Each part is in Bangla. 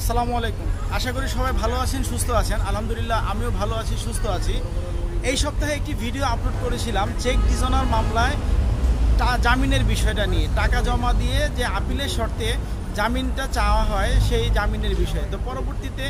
আসসালামু আলাইকুম। আশা করি সবাই ভালো আছেন, সুস্থ আছেন। আলহামদুলিল্লাহ আমিও ভালো আছি, সুস্থ আছি। এই সপ্তাহে একটি ভিডিও আপলোড করেছিলাম চেক ডিজনার মামলায় জামিনের বিষয়টা নিয়ে। টাকা জমা দিয়ে যে আপিলের শর্তে জামিনটা চাওয়া হয় সেই জামিনের বিষয়ে। তো পরবর্তীতে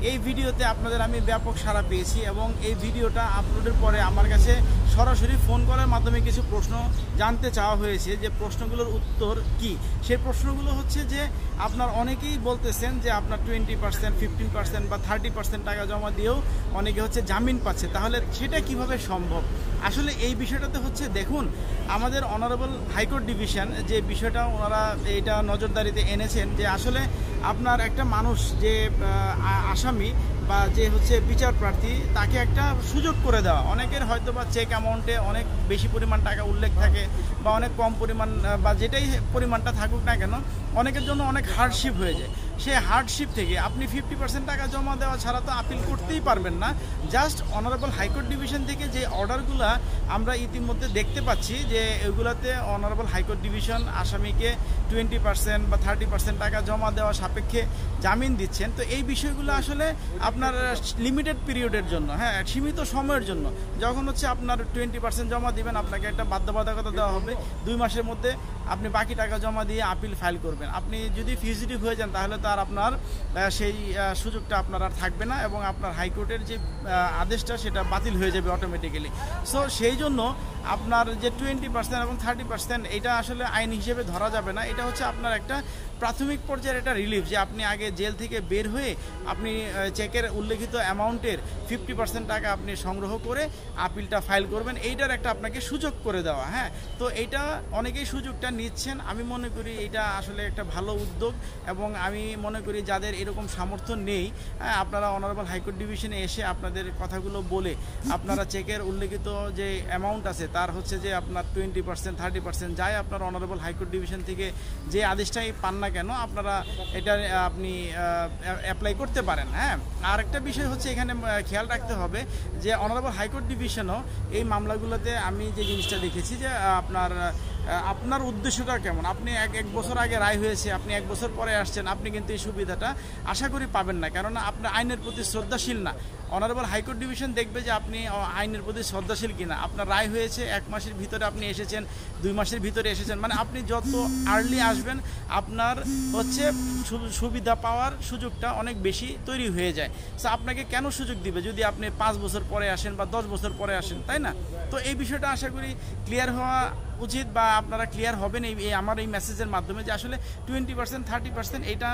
এই ভিডিওতে আপনাদের আমি ব্যাপক সাড়া পেয়েছি এবং এই ভিডিওটা আপলোডের পরে আমার কাছে সরাসরি ফোন কলের মাধ্যমে কিছু প্রশ্ন জানতে চাওয়া হয়েছে যে প্রশ্নগুলোর উত্তর কি। সেই প্রশ্নগুলো হচ্ছে যে আপনার অনেকেই বলতেছেন যে আপনার 20%, 15% বা 30% টাকা জমা দিয়েও অনেকে হচ্ছে জামিন পাচ্ছে, তাহলে সেটা কিভাবে সম্ভব? আসলে এই বিষয়টাতে হচ্ছে দেখুন, আমাদের অনারেবল হাইকোর্ট ডিভিশন যে বিষয়টা ওনারা এটা নজরদারিতে এনেছেন যে আসলে আপনার একটা মানুষ যে আসামি বা যে হচ্ছে বিচার প্রার্থী তাকে একটা সুযোগ করে দেওয়া। অনেকের হয়তো বা চেক অ্যামাউন্টে অনেক বেশি পরিমাণ টাকা উল্লেখ থাকে বা অনেক কম পরিমাণ বা যেটাই পরিমাণটা থাকুক না কেন, অনেকের জন্য অনেক হার্ডশিপ হয়ে যায়। সেই হার্ডশিপ থেকে আপনি 50% টাকা জমা দেওয়া ছাড়া তো আপিল করতেই পারবেন না। জাস্ট অনারেবল হাইকোর্ট ডিভিশন থেকে যে অর্ডারগুলো আমরা ইতিমধ্যে দেখতে পাচ্ছি যে এগুলোতে অনারেবল হাইকোর্ট ডিভিশন আসামিকে 20% বা 30% টাকা জমা দেওয়া সাপেক্ষে জামিন দিচ্ছেন। তো এই বিষয়গুলো আসলে আপনার লিমিটেড পিরিয়ডের জন্য, হ্যাঁ, সীমিত সময়ের জন্য। যখন হচ্ছে আপনার 20% জমা দিবেন, আপনাকে একটা বাধ্যবাধকতা দেওয়া হবে 2 মাসের মধ্যে আপনি বাকি টাকা জমা দিয়ে আপিল ফাইল করবেন। আপনি যদি ফিজিটিভ হয়ে যান তাহলে তো আর আপনার সেই সুযোগটা আপনার আর থাকবে না এবং আপনার হাইকোর্টের যে আদেশটা সেটা বাতিল হয়ে যাবে অটোমেটিক্যালি। সো সেই জন্য আপনার যে 20% এবং 30% এটা আসলে আইন হিসেবে ধরা যাবে না। এটা হচ্ছে আপনার একটা প্রাথমিক পর্যায়ের একটা রিলিফ, যে আপনি আগে জেল থেকে বের হয়ে আপনি চেকের উল্লেখিত অ্যামাউন্টের 50% টাকা আপনি সংগ্রহ করে আপিলটা ফাইল করবেন, এইটার একটা আপনাকে সুযোগ করে দেওয়া। হ্যাঁ, তো এইটা অনেকেই সুযোগটা নিচ্ছেন। আমি মনে করি এটা আসলে একটা ভালো উদ্যোগ এবং আমি মনে করি যাদের এরকম সামর্থ্য নেই, হ্যাঁ, আপনারা অনারেবল হাইকোর্ট ডিভিশনে এসে আপনাদের কথাগুলো বলে আপনারা চেকের উল্লেখিত যে অ্যামাউন্ট আছে তার হচ্ছে যে আপনার 20%, 30% যাই আপনার অনারেবল হাইকোর্ট ডিভিশন থেকে যে আদেশটাই পান না কেন, আপনারা এটা আপনি অ্যাপ্লাই করতে পারেন। হ্যাঁ, আর একটা বিষয় হচ্ছে এখানে খেয়াল রাখতে হবে যে অনারেবল হাইকোর্ট ডিভিশনও এই মামলাগুলোতে আমি যে জিনিসটা দেখেছি যে আপনার উদ্দেশ্যটা কেমন। আপনি এক বছর আগে রায় হয়েছে, আপনি 1 বছর পরে আসছেন, আপনি কিন্তু এই সুবিধাটা আশা করি পাবেন না, কেননা আপনার আইনের প্রতি শ্রদ্ধাশীল না। অনারেবল হাইকোর্ট ডিভিশন দেখবে যে আপনি আইনের প্রতি শ্রদ্ধাশীল কিনা। আপনার রায় হয়েছে 1 মাসের ভিতরে আপনি এসেছেন, 2 মাসের ভিতরে এসেছেন, মানে আপনি যত আর্লি আসবেন আপনার হচ্ছে সুবিধা পাওয়ার সুযোগটা অনেক বেশি তৈরি হয়ে যায়। সো আপনাকে কেন সুযোগ দিবে যদি আপনি 5 বছর পরে আসেন বা 10 বছর পরে আসেন, তাই না? তো এই বিষয়টা আশা করি ক্লিয়ার হওয়া উচিত বা আপনারা ক্লিয়ার হবেন এই আমার এই মেসেজের মাধ্যমে যে আসলে 20%, 30% এটা